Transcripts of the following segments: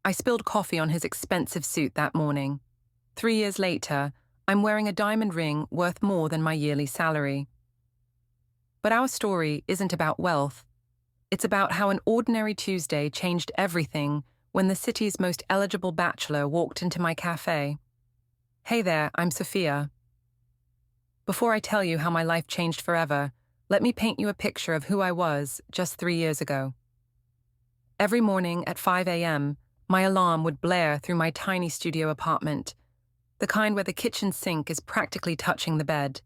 I spilled coffee on his expensive suit that morning. 3 years later, I'm wearing a diamond ring worth more than my yearly salary. But our story isn't about wealth. It's about how an ordinary Tuesday changed everything when the city's most eligible bachelor walked into my cafe. Hey there, I'm Sophia. Before I tell you how my life changed forever, let me paint you a picture of who I was just 3 years ago. Every morning at 5 a.m., my alarm would blare through my tiny studio apartment, the kind where the kitchen sink is practically touching the bed.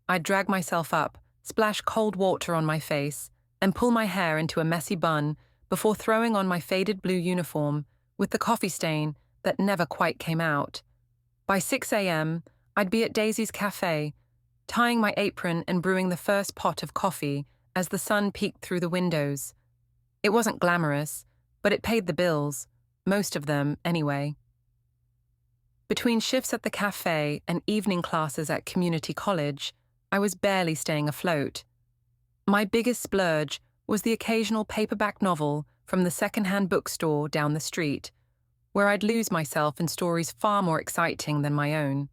I'd drag myself up, splash cold water on my face, and pull my hair into a messy bun before throwing on my faded blue uniform with the coffee stain that never quite came out. By 6 a.m., I'd be at Daisy's cafe, tying my apron and brewing the first pot of coffee as the sun peeked through the windows. It wasn't glamorous, but it paid the bills, most of them anyway. Between shifts at the cafe and evening classes at community college, I was barely staying afloat. My biggest splurge was the occasional paperback novel from the second-hand bookstore down the street, where I'd lose myself in stories far more exciting than my own.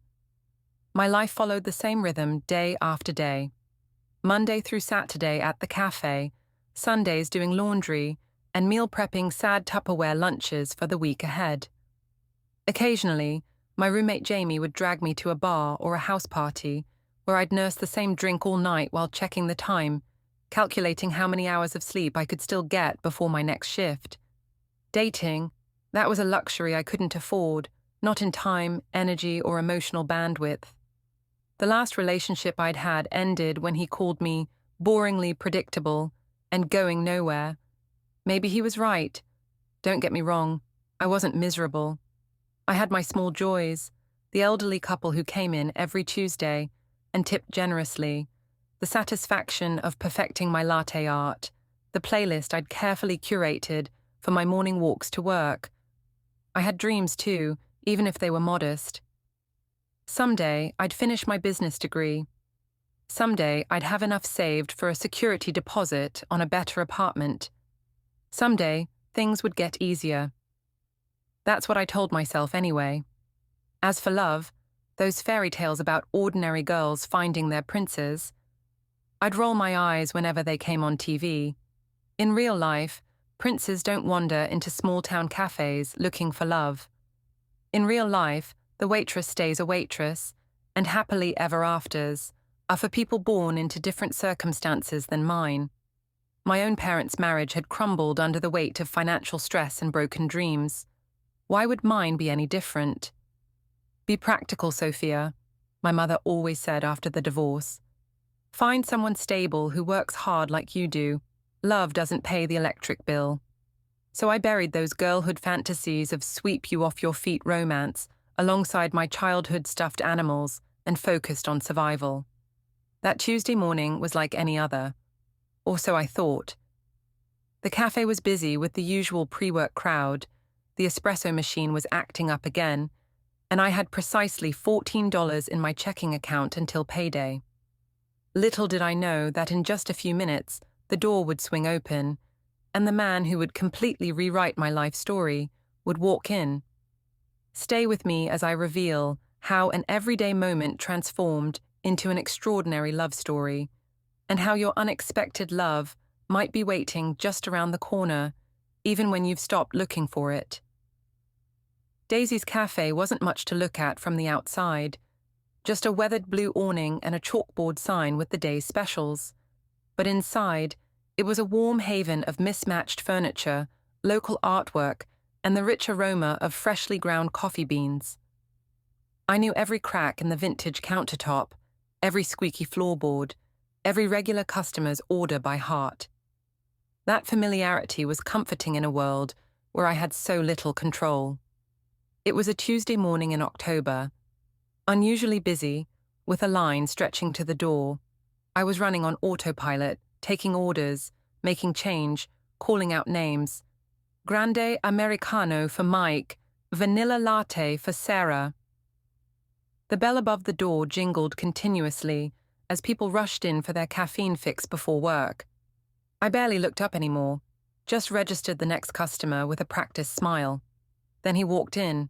My life followed the same rhythm day after day. Monday through Saturday at the cafe, Sundays doing laundry, and meal prepping sad Tupperware lunches for the week ahead. Occasionally, my roommate Jamie would drag me to a bar or a house party where I'd nurse the same drink all night while checking the time, calculating how many hours of sleep I could still get before my next shift. Dating, that was a luxury I couldn't afford, not in time, energy, or emotional bandwidth. The last relationship I'd had ended when he called me boringly predictable and going nowhere. Maybe he was right. Don't get me wrong, I wasn't miserable. I had my small joys, the elderly couple who came in every Tuesday and tipped generously, the satisfaction of perfecting my latte art, the playlist I'd carefully curated for my morning walks to work. I had dreams too, even if they were modest. Someday, I'd finish my business degree. Someday, I'd have enough saved for a security deposit on a better apartment. Someday, things would get easier. That's what I told myself anyway. As for love, those fairy tales about ordinary girls finding their princes, I'd roll my eyes whenever they came on TV. In real life, princes don't wander into small-town cafes looking for love. In real life, the waitress stays a waitress, and happily ever afters are for people born into different circumstances than mine. My own parents' marriage had crumbled under the weight of financial stress and broken dreams. Why would mine be any different? Be practical, Sophia, my mother always said after the divorce. Find someone stable who works hard like you do. Love doesn't pay the electric bill. So I buried those girlhood fantasies of sweep-you-off-your-feet romance alongside my childhood stuffed animals and focused on survival. That Tuesday morning was like any other. Or so I thought. The cafe was busy with the usual pre-work crowd, the espresso machine was acting up again, and I had precisely $14 in my checking account until payday. Little did I know that in just a few minutes, the door would swing open, and the man who would completely rewrite my life story would walk in. Stay with me as I reveal how an everyday moment transformed into an extraordinary love story, and how your unexpected love might be waiting just around the corner, even when you've stopped looking for it. Daisy's cafe wasn't much to look at from the outside, just a weathered blue awning and a chalkboard sign with the day's specials. But inside, it was a warm haven of mismatched furniture, local artwork, and the rich aroma of freshly ground coffee beans. I knew every crack in the vintage countertop, every squeaky floorboard, every regular customer's order by heart. That familiarity was comforting in a world where I had so little control. It was a Tuesday morning in October, unusually busy, with a line stretching to the door. I was running on autopilot, taking orders, making change, calling out names. Grande Americano for Mike, vanilla latte for Sarah. The bell above the door jingled continuously as people rushed in for their caffeine fix before work. I barely looked up anymore, just registered the next customer with a practiced smile. Then he walked in.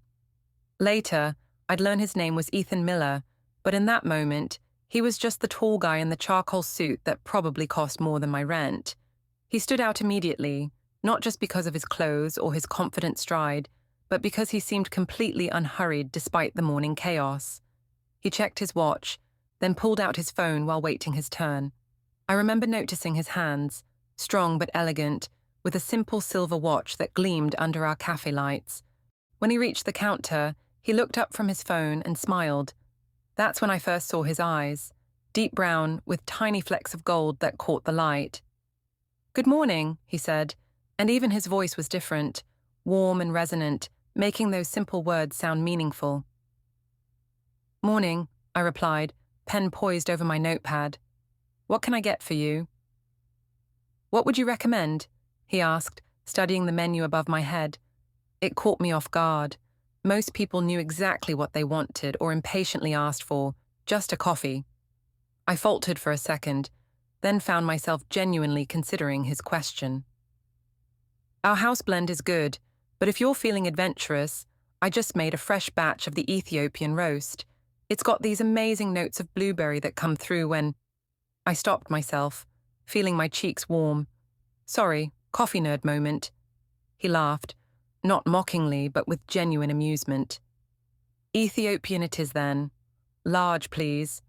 Later, I'd learn his name was Ethan Miller, but in that moment, he was just the tall guy in the charcoal suit that probably cost more than my rent. He stood out immediately, not just because of his clothes or his confident stride, but because he seemed completely unhurried despite the morning chaos. He checked his watch, then pulled out his phone while waiting his turn. I remember noticing his hands, strong but elegant, with a simple silver watch that gleamed under our cafe lights. When he reached the counter, he looked up from his phone and smiled. That's when I first saw his eyes, deep brown with tiny flecks of gold that caught the light. "Good morning," he said, and even his voice was different, warm and resonant, making those simple words sound meaningful. "Morning," I replied, pen poised over my notepad. "What can I get for you?" "What would you recommend?" he asked, studying the menu above my head. It caught me off guard. Most people knew exactly what they wanted or impatiently asked for, just a coffee. I faltered for a second, then found myself genuinely considering his question. "Our house blend is good, but if you're feeling adventurous, I just made a fresh batch of the Ethiopian roast. It's got these amazing notes of blueberry that come through when—" I stopped myself, feeling my cheeks warm. "Sorry, coffee nerd moment." He laughed, not mockingly but with genuine amusement. "Ethiopian it is then. Large, please."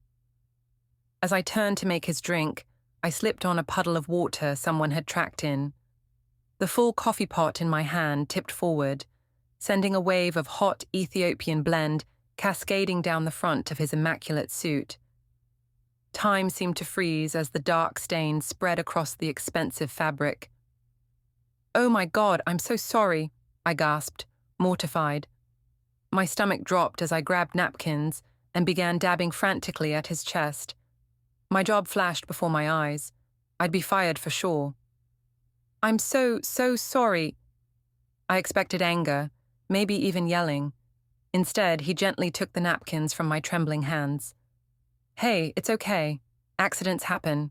As I turned to make his drink, I slipped on a puddle of water someone had tracked in. The full coffee pot in my hand tipped forward, sending a wave of hot Ethiopian blend cascading down the front of his immaculate suit. Time seemed to freeze as the dark stain spread across the expensive fabric. "Oh my God, I'm so sorry," I gasped, mortified. My stomach dropped as I grabbed napkins and began dabbing frantically at his chest. My job flashed before my eyes. I'd be fired for sure. "I'm so sorry." I expected anger, maybe even yelling. Instead, he gently took the napkins from my trembling hands. "Hey, it's okay. Accidents happen."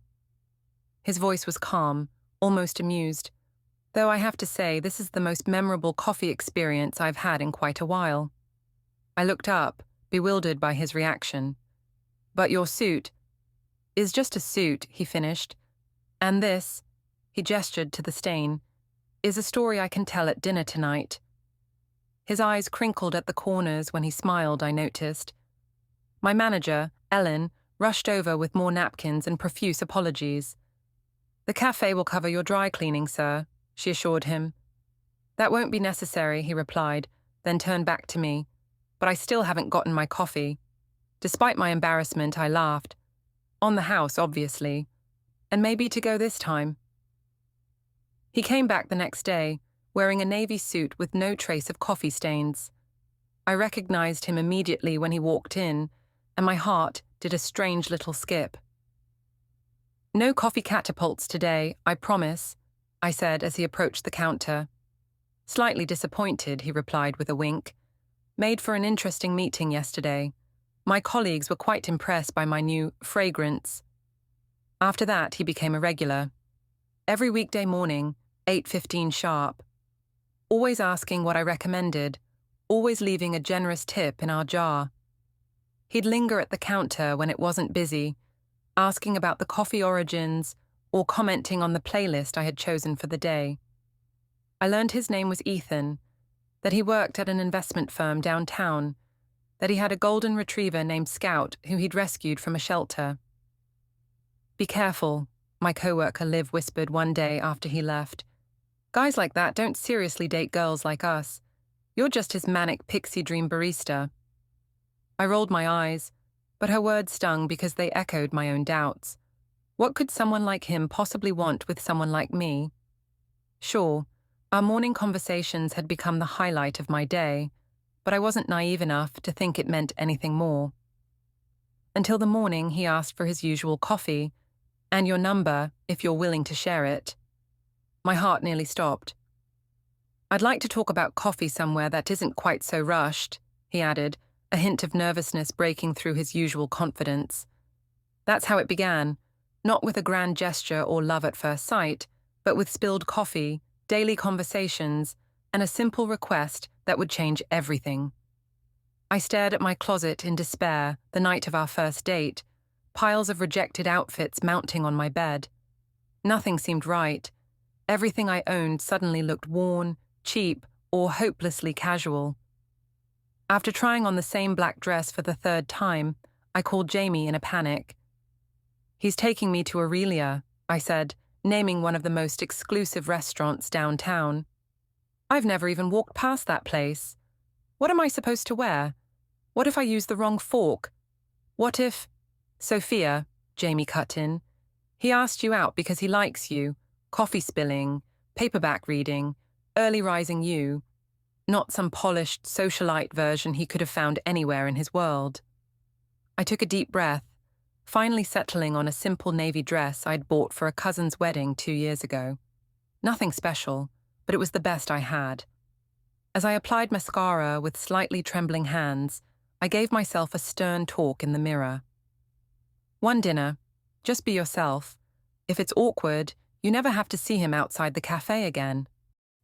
His voice was calm, almost amused, though I have to say this is the most memorable coffee experience I've had in quite a while. I looked up, bewildered by his reaction. "But your suit—" "Is just a suit," he finished. "And this," he gestured to the stain, "is a story I can tell at dinner tonight." His eyes crinkled at the corners when he smiled, I noticed. My manager, Ellen, rushed over with more napkins and profuse apologies. "The cafe will cover your dry cleaning, sir," she assured him. "That won't be necessary," he replied, then turned back to me. "But I still haven't gotten my coffee." Despite my embarrassment, I laughed. On the house, obviously. And maybe to go this time. He came back the next day, wearing a navy suit with no trace of coffee stains. I recognized him immediately when he walked in, and my heart did a strange little skip. "No coffee catapults today, I promise," I said as he approached the counter. "Slightly disappointed," he replied with a wink. "Made for an interesting meeting yesterday. My colleagues were quite impressed by my new fragrance." After that, he became a regular. Every weekday morning, 8:15 sharp. Always asking what I recommended, always leaving a generous tip in our jar. He'd linger at the counter when it wasn't busy, asking about the coffee origins or commenting on the playlist I had chosen for the day. I learned his name was Ethan, that he worked at an investment firm downtown, that he had a golden retriever named Scout who he'd rescued from a shelter. "Be careful," my coworker Liv whispered one day after he left. "Guys like that don't seriously date girls like us. You're just his manic pixie dream barista." I rolled my eyes, but her words stung because they echoed my own doubts. What could someone like him possibly want with someone like me? Sure, our morning conversations had become the highlight of my day, but I wasn't naive enough to think it meant anything more. Until the morning he asked for his usual coffee, and your number if you're willing to share it. My heart nearly stopped. "I'd like to talk about coffee somewhere that isn't quite so rushed," he added, a hint of nervousness breaking through his usual confidence. That's how it began, not with a grand gesture or love at first sight, but with spilled coffee, daily conversations, and a simple request that would change everything. I stared at my closet in despair the night of our first date, piles of rejected outfits mounting on my bed. Nothing seemed right. Everything I owned suddenly looked worn, cheap, or hopelessly casual. After trying on the same black dress for the third time, I called Jamie in a panic. "He's taking me to Aurelia," I said, naming one of the most exclusive restaurants downtown. "I've never even walked past that place. What am I supposed to wear? What if I use the wrong fork? What if—" "Sophia," Jamie cut in. "He asked you out because he likes you. Coffee spilling, paperback reading, early rising you. Not some polished socialite version he could have found anywhere in his world." I took a deep breath, finally settling on a simple navy dress I'd bought for a cousin's wedding 2 years ago. Nothing special, but it was the best I had. As I applied mascara with slightly trembling hands, I gave myself a stern talk in the mirror. "One dinner. Just be yourself. If it's awkward, you never have to see him outside the cafe again."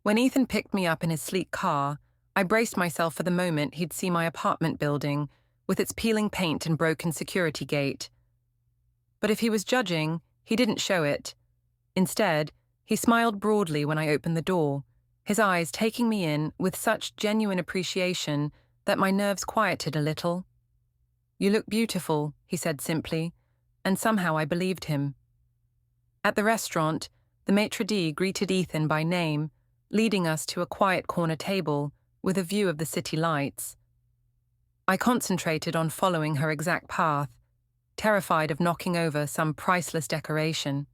When Ethan picked me up in his sleek car, I braced myself for the moment he'd see my apartment building, with its peeling paint and broken security gate. But if he was judging, he didn't show it. Instead, he smiled broadly when I opened the door, his eyes taking me in with such genuine appreciation that my nerves quieted a little. "You look beautiful," he said simply, and somehow I believed him. At the restaurant, the maitre d' greeted Ethan by name, leading us to a quiet corner table with a view of the city lights. I concentrated on following her exact path, terrified of knocking over some priceless decoration.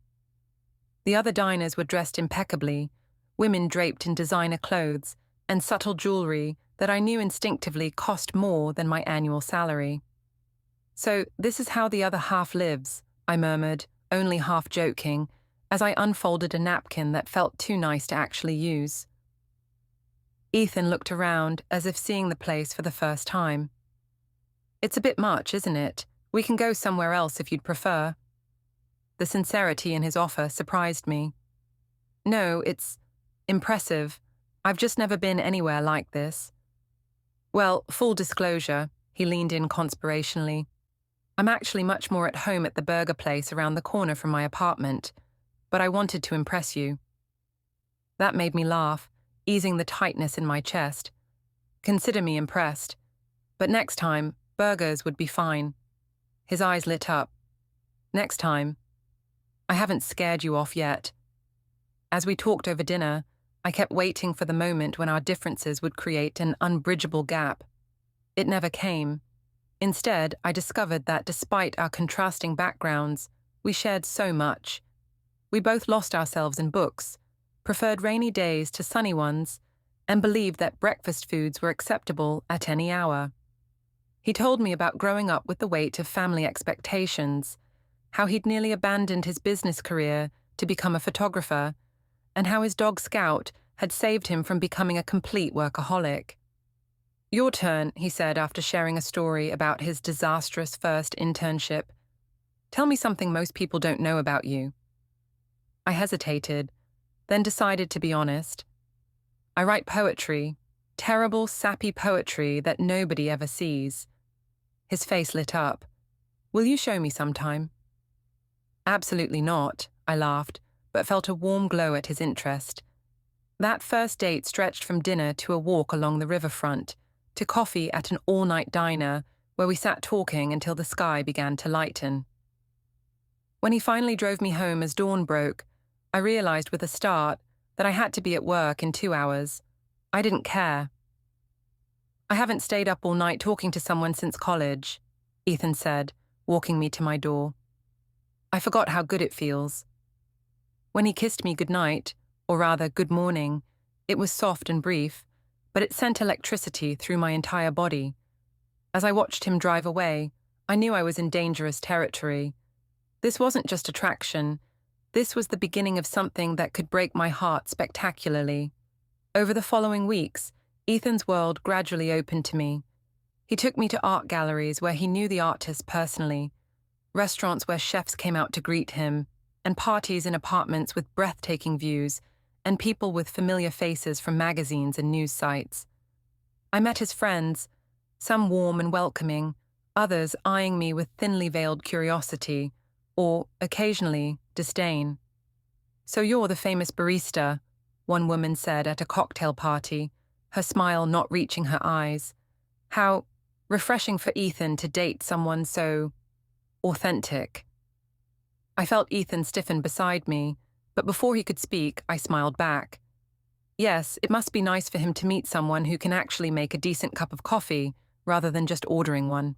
The other diners were dressed impeccably, women draped in designer clothes and subtle jewelry that I knew instinctively cost more than my annual salary. "So this is how the other half lives," I murmured, only half joking, as I unfolded a napkin that felt too nice to actually use. Ethan looked around as if seeing the place for the first time. "It's a bit much, isn't it? We can go somewhere else if you'd prefer." The sincerity in his offer surprised me. "No, it's impressive. I've just never been anywhere like this." "Well, full disclosure," he leaned in conspirationally. "I'm actually much more at home at the burger place around the corner from my apartment, but I wanted to impress you." That made me laugh, easing the tightness in my chest. Consider me impressed. But next time, burgers would be fine. His eyes lit up. "Next time. I haven't scared you off yet." As we talked over dinner, I kept waiting for the moment when our differences would create an unbridgeable gap. It never came. Instead, I discovered that despite our contrasting backgrounds, we shared so much. We both lost ourselves in books, preferred rainy days to sunny ones, and believed that breakfast foods were acceptable at any hour. He told me about growing up with the weight of family expectations, how he'd nearly abandoned his business career to become a photographer, and how his dog Scout had saved him from becoming a complete workaholic. "Your turn," he said after sharing a story about his disastrous first internship. "Tell me something most people don't know about you." I hesitated, then decided to be honest. "I write poetry, terrible, sappy poetry that nobody ever sees." His face lit up. "Will you show me sometime?" "Absolutely not," I laughed, but felt a warm glow at his interest. That first date stretched from dinner to a walk along the riverfront, to coffee at an all-night diner where we sat talking until the sky began to lighten. When he finally drove me home as dawn broke, I realized with a start that I had to be at work in 2 hours. I didn't care. "I haven't stayed up all night talking to someone since college," Ethan said, walking me to my door. "I forgot how good it feels." When he kissed me goodnight, or rather good morning, it was soft and brief, but it sent electricity through my entire body. As I watched him drive away, I knew I was in dangerous territory. This wasn't just attraction. This was the beginning of something that could break my heart spectacularly. Over the following weeks, Ethan's world gradually opened to me. He took me to art galleries where he knew the artists personally, restaurants where chefs came out to greet him, and parties in apartments with breathtaking views and people with familiar faces from magazines and news sites. I met his friends, some warm and welcoming, others eyeing me with thinly veiled curiosity, or, occasionally, disdain. "So you're the famous barista," one woman said at a cocktail party, her smile not reaching her eyes. How refreshing for Ethan to date someone so authentic. I felt Ethan stiffen beside me, but before he could speak, I smiled back. Yes, it must be nice for him to meet someone who can actually make a decent cup of coffee, rather than just ordering one.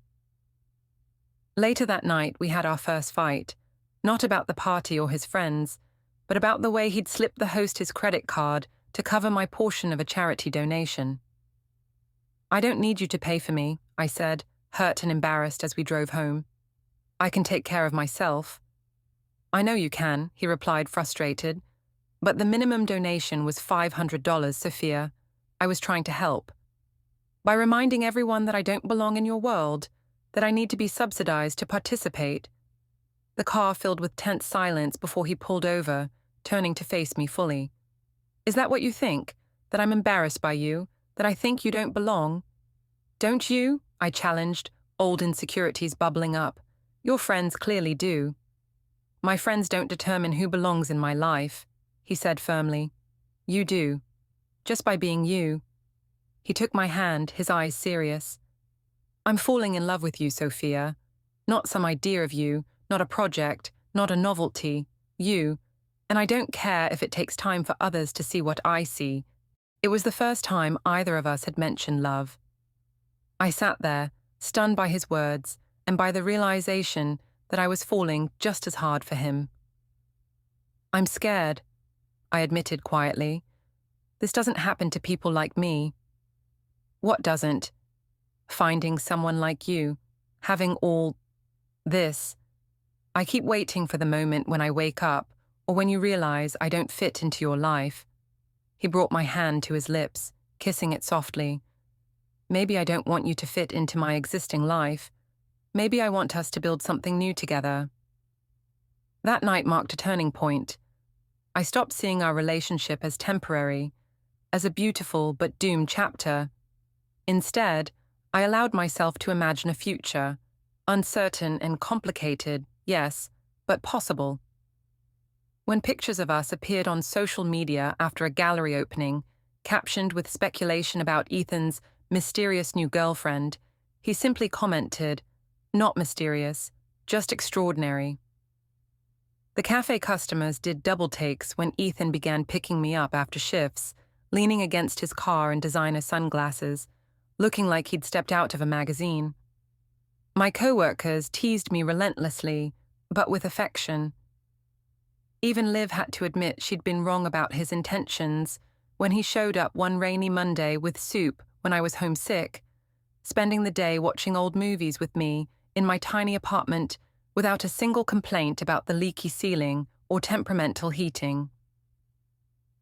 Later that night, we had our first fight, not about the party or his friends, but about the way he'd slipped the host his credit card to cover my portion of a charity donation. "I don't need you to pay for me," I said, hurt and embarrassed as we drove home. "I can take care of myself." "I know you can," he replied, frustrated. "But the minimum donation was $500, Sophia. I was trying to help. By reminding everyone that I don't belong in your world, that I need to be subsidized to participate." The car filled with tense silence before he pulled over, turning to face me fully. "Is that what you think? That I'm embarrassed by you? That I think you don't belong?" "Don't you?" I challenged, old insecurities bubbling up. "Your friends clearly do." "My friends don't determine who belongs in my life," he said firmly. "You do. Just by being you." He took my hand, his eyes serious. "I'm falling in love with you, Sophia. Not some idea of you, not a project, not a novelty. You. And I don't care if it takes time for others to see what I see." It was the first time either of us had mentioned love. I sat there, stunned by his words and by the realization that I was falling just as hard for him. "I'm scared," I admitted quietly. "This doesn't happen to people like me." "What doesn't?" "Finding someone like you, having all this. I keep waiting for the moment when I wake up or when you realize I don't fit into your life." He brought my hand to his lips, kissing it softly. "Maybe I don't want you to fit into my existing life. Maybe I want us to build something new together." That night marked a turning point. I stopped seeing our relationship as temporary, as a beautiful but doomed chapter. Instead, I allowed myself to imagine a future, uncertain and complicated, yes, but possible. When pictures of us appeared on social media after a gallery opening, captioned with speculation about Ethan's mysterious new girlfriend, he simply commented, "Not mysterious, just extraordinary." The cafe customers did double takes when Ethan began picking me up after shifts, leaning against his car in designer sunglasses, looking like he'd stepped out of a magazine. My co-workers teased me relentlessly, but with affection. Even Liv had to admit she'd been wrong about his intentions when he showed up one rainy Monday with soup when I was homesick, spending the day watching old movies with me in my tiny apartment without a single complaint about the leaky ceiling or temperamental heating.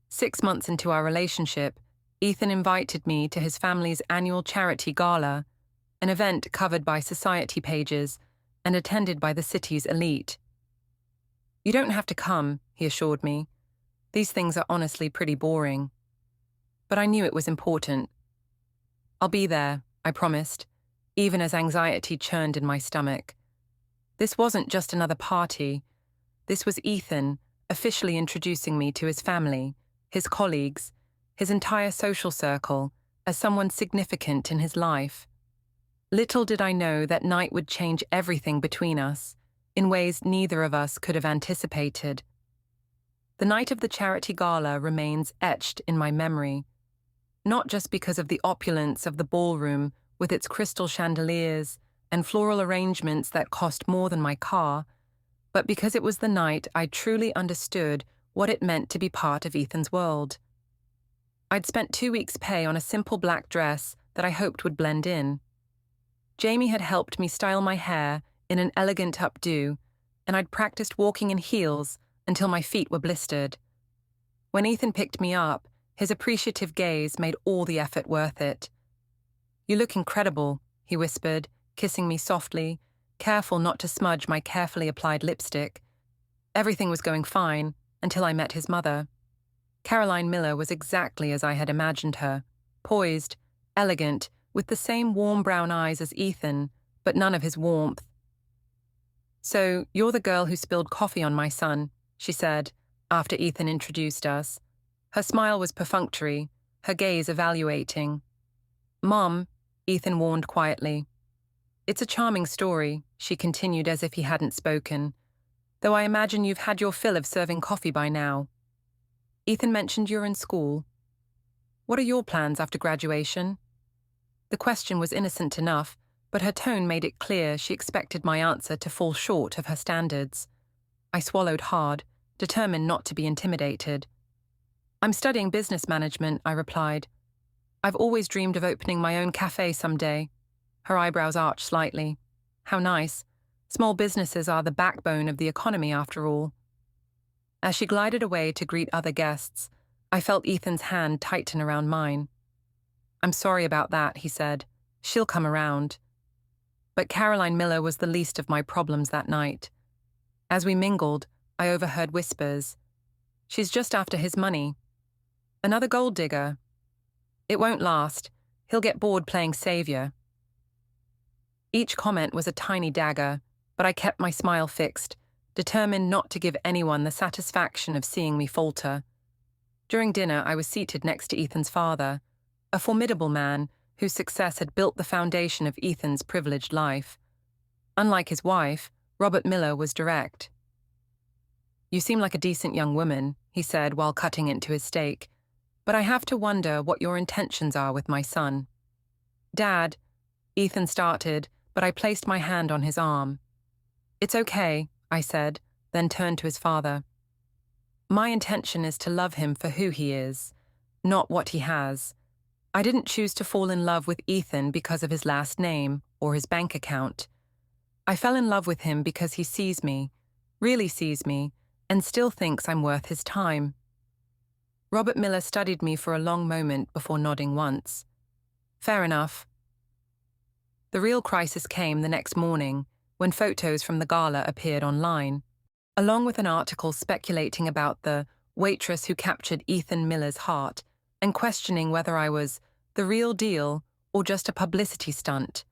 6 months into our relationship, Ethan invited me to his family's annual charity gala, an event covered by society pages and attended by the city's elite. "You don't have to come," he assured me. "These things are honestly pretty boring." But I knew it was important. "I'll be there," I promised, even as anxiety churned in my stomach. This wasn't just another party. This was Ethan officially introducing me to his family, his colleagues, his entire social circle, as someone significant in his life. Little did I know that night would change everything between us, in ways neither of us could have anticipated. The night of the charity gala remains etched in my memory, not just because of the opulence of the ballroom with its crystal chandeliers and floral arrangements that cost more than my car, but because it was the night I truly understood what it meant to be part of Ethan's world. I'd spent 2 weeks' pay on a simple black dress that I hoped would blend in. Jamie had helped me style my hair in an elegant updo, and I'd practiced walking in heels until my feet were blistered. When Ethan picked me up, his appreciative gaze made all the effort worth it. "You look incredible," he whispered, kissing me softly, careful not to smudge my carefully applied lipstick. Everything was going fine until I met his mother. Caroline Miller was exactly as I had imagined her, poised, elegant, with the same warm brown eyes as Ethan, but none of his warmth. "So, you're the girl who spilled coffee on my son," she said, after Ethan introduced us. Her smile was perfunctory, her gaze evaluating. "Mom," Ethan warned quietly. "It's a charming story," she continued as if he hadn't spoken, "though I imagine you've had your fill of serving coffee by now. Ethan mentioned you're in school. What are your plans after graduation?" The question was innocent enough, but her tone made it clear she expected my answer to fall short of her standards. I swallowed hard, determined not to be intimidated. "I'm studying business management," I replied. "I've always dreamed of opening my own cafe someday." Her eyebrows arched slightly. "How nice. Small businesses are the backbone of the economy, after all." As she glided away to greet other guests, I felt Ethan's hand tighten around mine. "I'm sorry about that," he said. "She'll come around." But Caroline Miller was the least of my problems that night. As we mingled, I overheard whispers. "She's just after his money. Another gold digger. It won't last. He'll get bored playing savior." Each comment was a tiny dagger, but I kept my smile fixed, determined not to give anyone the satisfaction of seeing me falter. During dinner, I was seated next to Ethan's father, a formidable man whose success had built the foundation of Ethan's privileged life. Unlike his wife, Robert Miller was direct. "You seem like a decent young woman," he said while cutting into his steak, "but I have to wonder what your intentions are with my son." "Dad," Ethan started, but I placed my hand on his arm. "It's okay," I said, then turned to his father. "My intention is to love him for who he is, not what he has. I didn't choose to fall in love with Ethan because of his last name or his bank account. I fell in love with him because he sees me, really sees me, and still thinks I'm worth his time." Robert Miller studied me for a long moment before nodding once. "Fair enough." The real crisis came the next morning when photos from the gala appeared online, along with an article speculating about the waitress who captured Ethan Miller's heart and questioning whether I was the real deal or just a publicity stunt.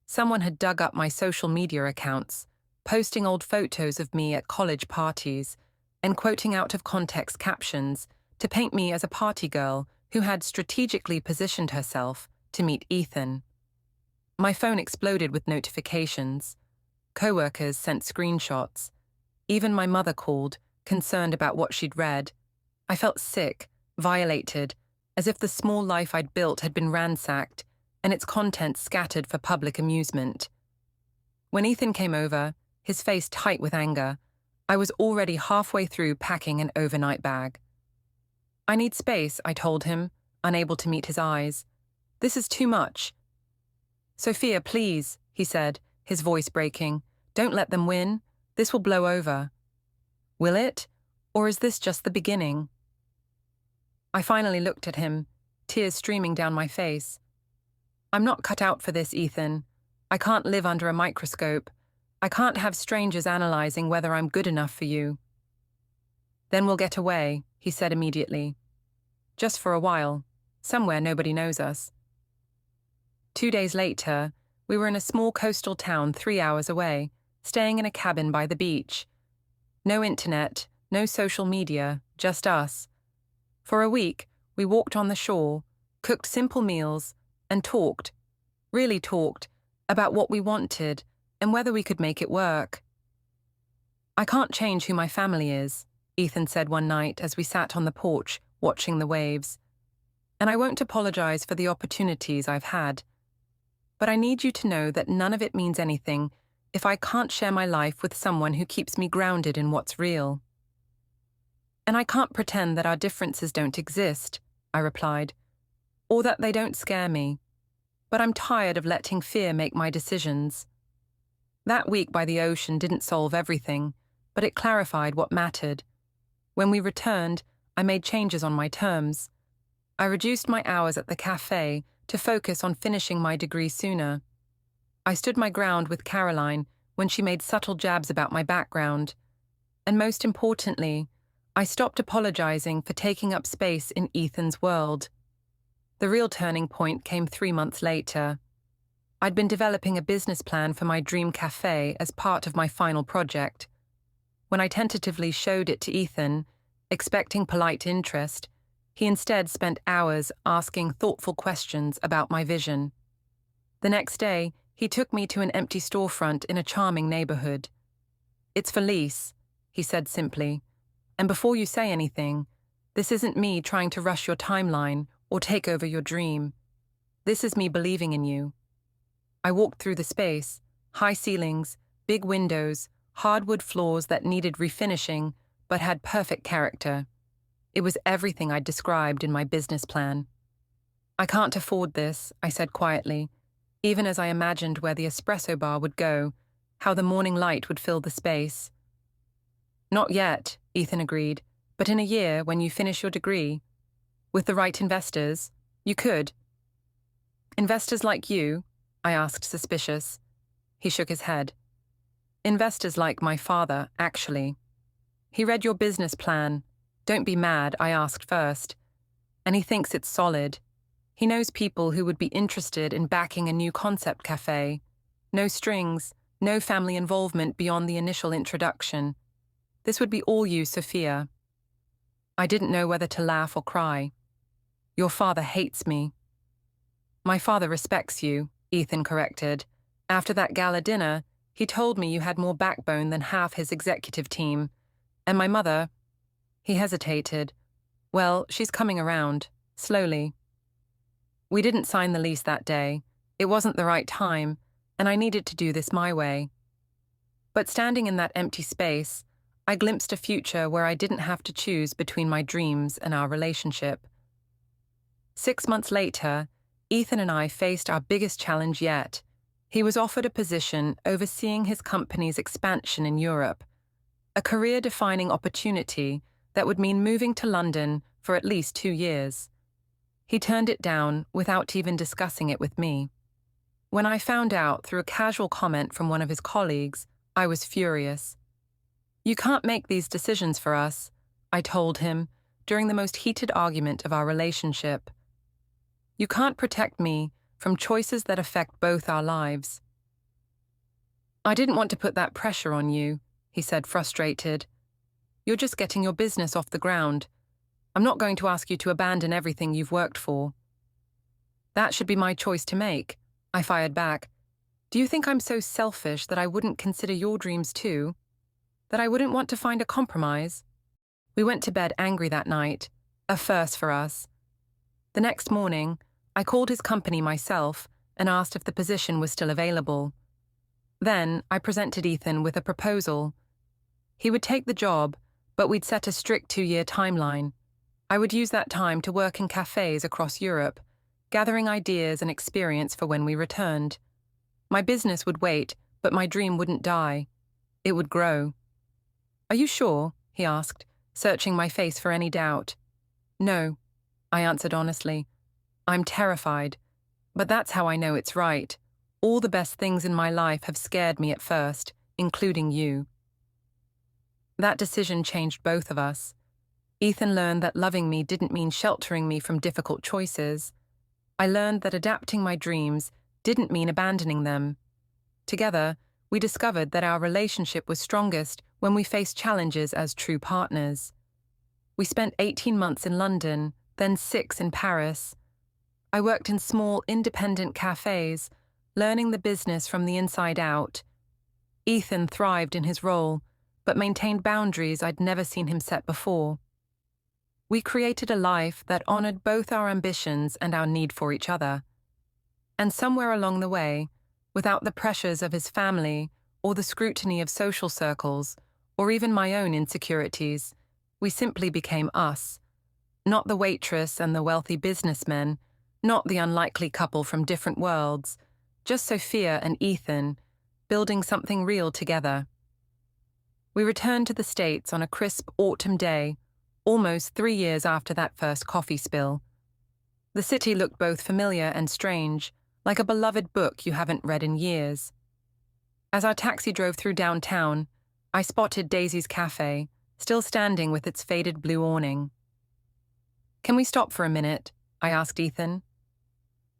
Someone had dug up my social media accounts, posting old photos of me at college parties and quoting out-of-context captions to paint me as a party girl who had strategically positioned herself to meet Ethan. My phone exploded with notifications. Coworkers sent screenshots. Even my mother called, concerned about what she'd read. I felt sick, violated, as if the small life I'd built had been ransacked and its contents scattered for public amusement. When Ethan came over, his face tight with anger, I was already halfway through packing an overnight bag. "I need space," I told him, unable to meet his eyes. "This is too much." "Sophia, please," he said, his voice breaking. "Don't let them win. This will blow over." "Will it? Or is this just the beginning?" I finally looked at him, tears streaming down my face. "I'm not cut out for this, Ethan. I can't live under a microscope. I can't have strangers analyzing whether I'm good enough for you." "Then we'll get away," he said immediately. "Just for a while. Somewhere nobody knows us." 2 days later, we were in a small coastal town 3 hours away, staying in a cabin by the beach. No internet, no social media, just us. For a week, we walked on the shore, cooked simple meals, and talked, really talked, about what we wanted and whether we could make it work. "I can't change who my family is," Ethan said one night as we sat on the porch watching the waves. "And I won't apologize for the opportunities I've had. But I need you to know that none of it means anything if I can't share my life with someone who keeps me grounded in what's real." "And I can't pretend that our differences don't exist," I replied, "or that they don't scare me. But I'm tired of letting fear make my decisions." That week by the ocean didn't solve everything, but it clarified what mattered. When we returned, I made changes on my terms. I reduced my hours at the cafe to focus on finishing my degree sooner. I stood my ground with Caroline when she made subtle jabs about my background. And most importantly, I stopped apologizing for taking up space in Ethan's world. The real turning point came 3 months later. I'd been developing a business plan for my dream cafe as part of my final project. When I tentatively showed it to Ethan, expecting polite interest, he instead spent hours asking thoughtful questions about my vision. The next day, he took me to an empty storefront in a charming neighborhood. "It's for lease," he said simply. "And before you say anything, this isn't me trying to rush your timeline or take over your dream. This is me believing in you." I walked through the space, high ceilings, big windows, hardwood floors that needed refinishing but had perfect character. It was everything I'd described in my business plan. "I can't afford this," I said quietly, even as I imagined where the espresso bar would go, how the morning light would fill the space. "Not yet," Ethan agreed, "but in a year, when you finish your degree, with the right investors, you could." "Investors like you?" I asked, suspicious. He shook his head. "Investors like my father, actually. He read your business plan. Don't be mad, I asked first. And he thinks it's solid. He knows people who would be interested in backing a new concept cafe. No strings, no family involvement beyond the initial introduction. This would be all you, Sophia." I didn't know whether to laugh or cry. "Your father hates me." "My father respects you," Ethan corrected. "After that gala dinner, he told me you had more backbone than half his executive team. And my mother—" He hesitated. "Well, she's coming around, slowly." We didn't sign the lease that day. It wasn't the right time, and I needed to do this my way. But standing in that empty space, I glimpsed a future where I didn't have to choose between my dreams and our relationship. 6 months later, Ethan and I faced our biggest challenge yet. He was offered a position overseeing his company's expansion in Europe, a career-defining opportunity that would mean moving to London for at least 2 years. He turned it down without even discussing it with me. When I found out through a casual comment from one of his colleagues, I was furious. "You can't make these decisions for us," I told him during the most heated argument of our relationship. "You can't protect me from choices that affect both our lives." "I didn't want to put that pressure on you," he said, frustrated. "You're just getting your business off the ground. I'm not going to ask you to abandon everything you've worked for." "That should be my choice to make," I fired back. "Do you think I'm so selfish that I wouldn't consider your dreams too? That I wouldn't want to find a compromise?" We went to bed angry that night, a first for us. The next morning, I called his company myself and asked if the position was still available. Then I presented Ethan with a proposal. He would take the job, but we'd set a strict 2-year timeline. I would use that time to work in cafes across Europe, gathering ideas and experience for when we returned. My business would wait, but my dream wouldn't die. It would grow. "Are you sure?" he asked, searching my face for any doubt. "No," I answered honestly. "I'm terrified, but that's how I know it's right. All the best things in my life have scared me at first, including you." That decision changed both of us. Ethan learned that loving me didn't mean sheltering me from difficult choices. I learned that adapting my dreams didn't mean abandoning them. Together, we discovered that our relationship was strongest when we faced challenges as true partners. We spent 18 months in London, then 6 in Paris. I worked in small, independent cafes, learning the business from the inside out. Ethan thrived in his role, but maintained boundaries I'd never seen him set before. We created a life that honored both our ambitions and our need for each other. And somewhere along the way, without the pressures of his family or the scrutiny of social circles, or even my own insecurities, we simply became us. Not the waitress and the wealthy businessman, not the unlikely couple from different worlds, just Sophia and Ethan, building something real together. We returned to the States on a crisp autumn day, almost 3 years after that first coffee spill. The city looked both familiar and strange, like a beloved book you haven't read in years. As our taxi drove through downtown, I spotted Daisy's Cafe, still standing with its faded blue awning. "Can we stop for a minute?" I asked Ethan.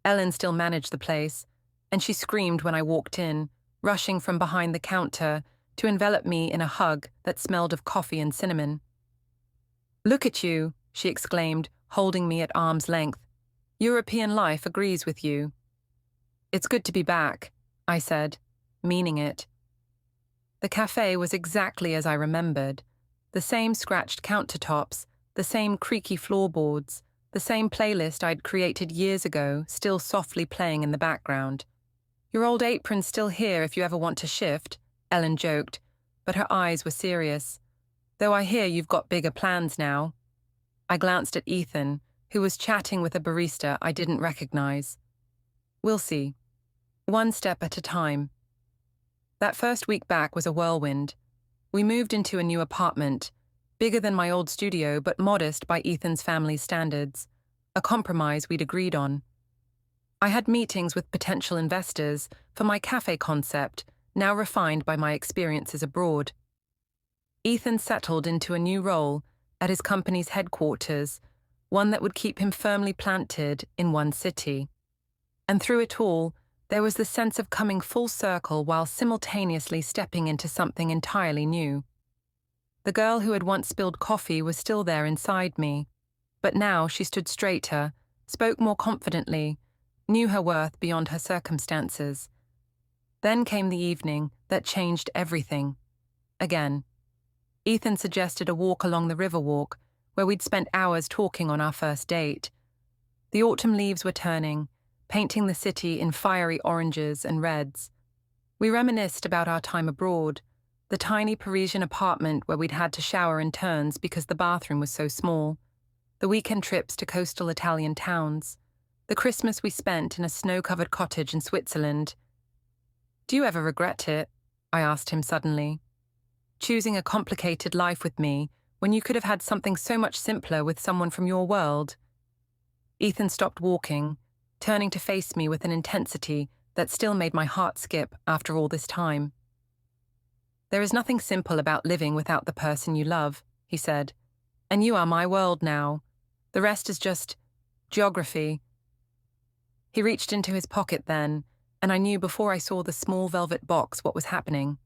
Ellen still managed the place, and she screamed when I walked in, rushing from behind the counter to envelop me in a hug that smelled of coffee and cinnamon. "Look at you," she exclaimed, holding me at arm's length. "European life agrees with you." "It's good to be back," I said, meaning it. The cafe was exactly as I remembered. The same scratched countertops, the same creaky floorboards, the same playlist I'd created years ago, still softly playing in the background. "Your old apron's still here if you ever want to shift," Ellen joked, but her eyes were serious. "Though I hear you've got bigger plans now." I glanced at Ethan, who was chatting with a barista I didn't recognize. "We'll see. One step at a time." That first week back was a whirlwind. We moved into a new apartment, bigger than my old studio but modest by Ethan's family's standards, a compromise we'd agreed on. I had meetings with potential investors for my cafe concept, now refined by my experiences abroad. Ethan settled into a new role at his company's headquarters, one that would keep him firmly planted in one city. And through it all, there was the sense of coming full circle while simultaneously stepping into something entirely new. The girl who had once spilled coffee was still there inside me, but now she stood straighter, spoke more confidently, knew her worth beyond her circumstances. Then came the evening that changed everything. Again. Ethan suggested a walk along the Riverwalk, where we'd spent hours talking on our first date. The autumn leaves were turning, painting the city in fiery oranges and reds. We reminisced about our time abroad, the tiny Parisian apartment where we'd had to shower in turns because the bathroom was so small, the weekend trips to coastal Italian towns, the Christmas we spent in a snow-covered cottage in Switzerland. "Do you ever regret it?" I asked him suddenly. "Choosing a complicated life with me when you could have had something so much simpler with someone from your world?" Ethan stopped walking, turning to face me with an intensity that still made my heart skip after all this time. "There is nothing simple about living without the person you love," he said. "And you are my world now. The rest is just geography." He reached into his pocket then, and I knew before I saw the small velvet box what was happening.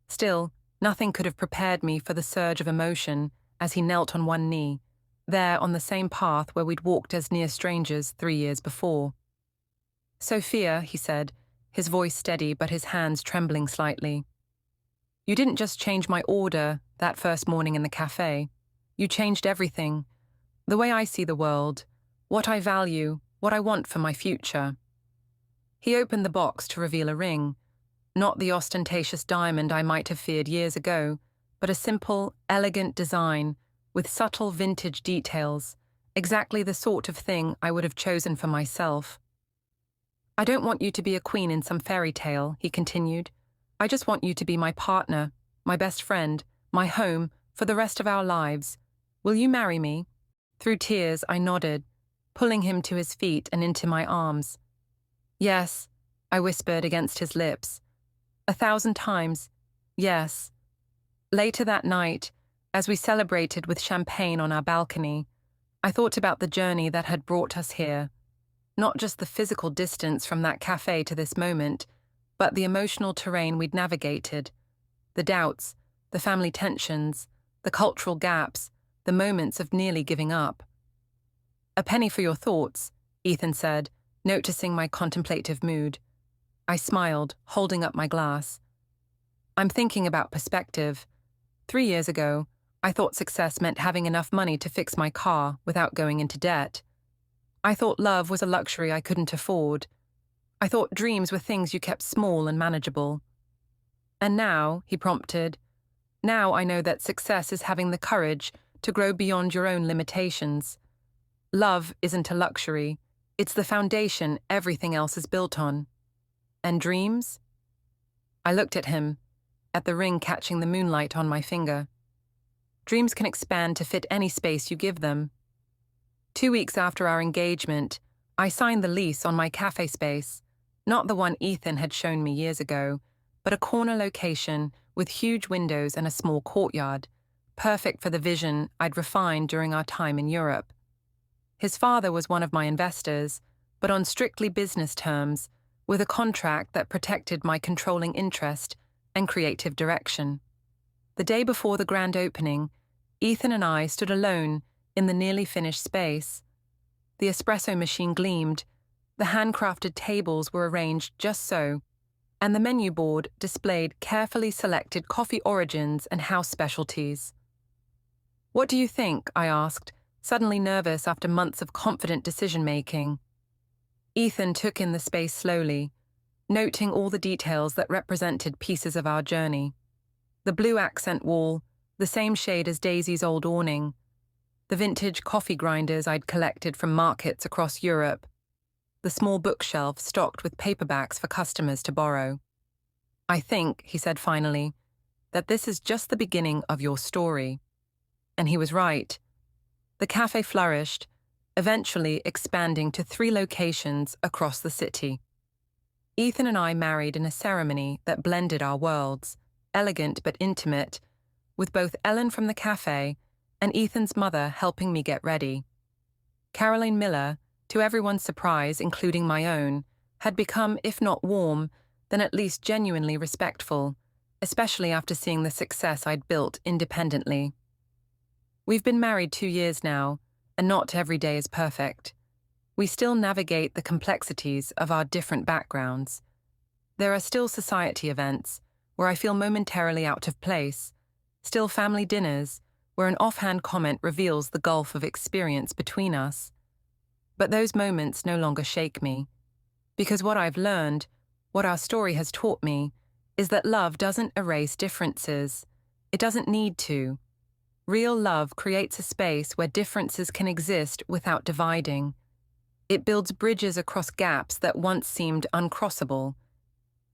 Still, nothing could have prepared me for the surge of emotion as he knelt on one knee, there on the same path where we'd walked as near strangers 3 years before. "Sophia," he said, his voice steady but his hands trembling slightly. "You didn't just change my order that first morning in the cafe. You changed everything. The way I see the world, what I value, what I want for my future." He opened the box to reveal a ring, not the ostentatious diamond I might have feared years ago, but a simple, elegant design with subtle vintage details, exactly the sort of thing I would have chosen for myself. "I don't want you to be a queen in some fairy tale," he continued. "I just want you to be my partner, my best friend, my home for the rest of our lives. Will you marry me?" Through tears, I nodded, pulling him to his feet and into my arms. "Yes," I whispered against his lips. 1,000 times, yes. Later that night, as we celebrated with champagne on our balcony, I thought about the journey that had brought us here. Not just the physical distance from that cafe to this moment, but the emotional terrain we'd navigated. The doubts, the family tensions, the cultural gaps, the moments of nearly giving up. "A penny for your thoughts," Ethan said, noticing my contemplative mood. I smiled, holding up my glass. "I'm thinking about perspective. 3 years ago, I thought success meant having enough money to fix my car without going into debt. I thought love was a luxury I couldn't afford. I thought dreams were things you kept small and manageable. And now," he prompted, "now I know that success is having the courage to grow beyond your own limitations. Love isn't a luxury. It's the foundation everything else is built on. And dreams?" I looked at him, at the ring catching the moonlight on my finger. "Dreams can expand to fit any space you give them." 2 weeks after our engagement, I signed the lease on my cafe space, not the one Ethan had shown me years ago, but a corner location with huge windows and a small courtyard, perfect for the vision I'd refined during our time in Europe. His father was one of my investors, but on strictly business terms, with a contract that protected my controlling interest and creative direction. The day before the grand opening, Ethan and I stood alone in the nearly finished space. The espresso machine gleamed, the handcrafted tables were arranged just so, and the menu board displayed carefully selected coffee origins and house specialties. "What do you think?" I asked, suddenly nervous after months of confident decision-making. Ethan took in the space slowly, noting all the details that represented pieces of our journey. The blue accent wall, the same shade as Daisy's old awning, the vintage coffee grinders I'd collected from markets across Europe, the small bookshelf stocked with paperbacks for customers to borrow. "I think," he said finally, "that this is just the beginning of your story." And he was right. The cafe flourished, eventually expanding to 3 locations across the city. Ethan and I married in a ceremony that blended our worlds, elegant but intimate, with both Ellen from the cafe and Ethan's mother helping me get ready. Caroline Miller, to everyone's surprise, including my own, had become, if not warm, then at least genuinely respectful, especially after seeing the success I'd built independently. We've been married 2 years now, and not every day is perfect. We still navigate the complexities of our different backgrounds. There are still society events where I feel momentarily out of place, still family dinners where an offhand comment reveals the gulf of experience between us. But those moments no longer shake me, because what I've learned, what our story has taught me, is that love doesn't erase differences. It doesn't need to. Real love creates a space where differences can exist without dividing. It builds bridges across gaps that once seemed uncrossable.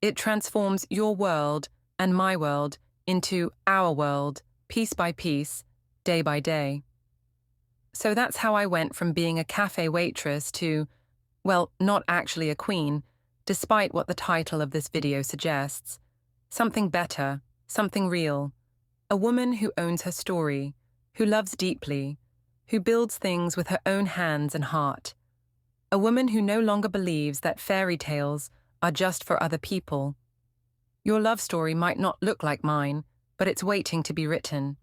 It transforms your world and my world into our world, piece by piece, day by day. So that's how I went from being a cafe waitress to, well, not actually a queen, despite what the title of this video suggests. Something better, something real. A woman who owns her story, who loves deeply, who builds things with her own hands and heart. A woman who no longer believes that fairy tales are just for other people. Your love story might not look like mine, but it's waiting to be written.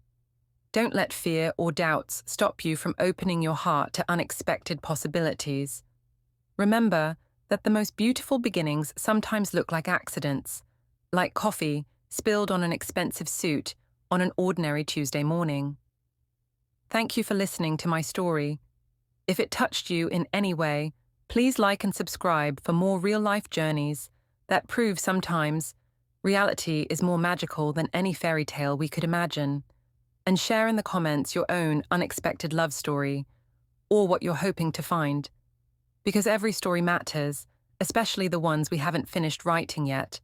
Don't let fear or doubts stop you from opening your heart to unexpected possibilities. Remember that the most beautiful beginnings sometimes look like accidents, like coffee spilled on an expensive suit on an ordinary Tuesday morning. Thank you for listening to my story. If it touched you in any way, please like and subscribe for more real-life journeys that prove sometimes reality is more magical than any fairy tale we could imagine. And share in the comments your own unexpected love story, or what you're hoping to find. Because every story matters, especially the ones we haven't finished writing yet.